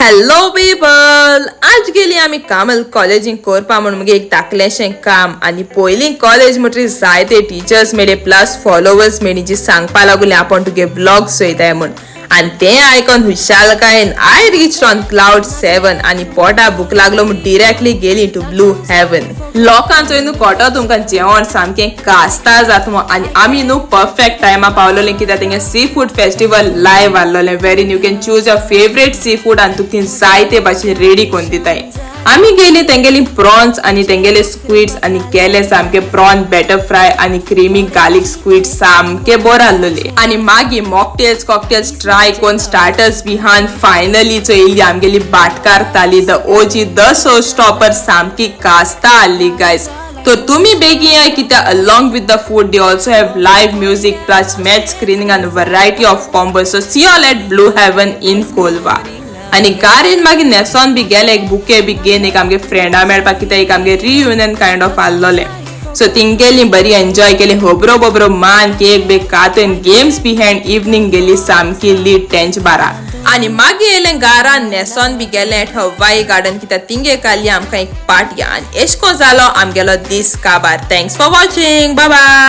Hello people, आज गेली आम्ही कामल कॉलेजिंग कोरपा म्हणून मगे एक दाखलेशें काम आणि पयलीं कॉलेज म्हटरी जायते टीचर्स मेळे प्लस फॉलोवर्स मेळी जी सांगपा लागले आपण तुगे ब्लॉग्स चोयताय म्हण आणि ते आयकून हुशालकायेन आय रीच्ड ऑन क्लाउड 7 आणि पोटा भूक लागलो म्हण डिरेक्टली गेली टू ब्लू हेवन. लोकांचो न्हू कोटो तुमकां जेवण सामकें कास्ता जाता आणि आमी न्हू परफेक्ट टायमा पावलोले कित्याक तेंगे सी फूड फेस्टिवल लायव्ह आहलोले वेरीन you can choose your favourite sea food आणि तुका थंय जायते भाशेन रेडी करून दिताय. आमी गेली तेंगेली प्रॉन्स आणि तेंगेले स्क्विड्स आणि केले सामके प्रॉन बॅटर फ्राय आणि क्रीमी गार्लिक स्क्विड्स सामके बोर आहलोले आणि मागीर मॉकटेल्स कॉकटेल्स ट्राय कोन स्टार्टर्स बिहान फायनली चोयली आमगेली बाटकार ताली the OG the show stopper सामकी कास्ता आहली गायज. तो तुम्ही बेगी आहे कित्याक along with the food they also have live music plus match screening and variety of combos. So see you all at Blue Heaven in Kolva. आणि गारेन मागीर नेसोन बी गेले एक बुके बी घेन एक आमगे फ्रेंडा मेळपाक कित्याक एक आमगे रियुनियन काइंड ऑफ आहलोले. सो थिंग गेली बरी एन्जॉय केली होबरो बोबरो मान केक बी कातून गेम्स बी हँड इवनिंग गेली सामकी लीट टेंच बारा आणि मागीर येले घारा नेसोन बी गेले हवाई गार्डन कित्याक तिंगे काली आमकां एक पार्टी आणि एशको जालो आमगेलो दीस काबार. Thanks for watching, bye bye.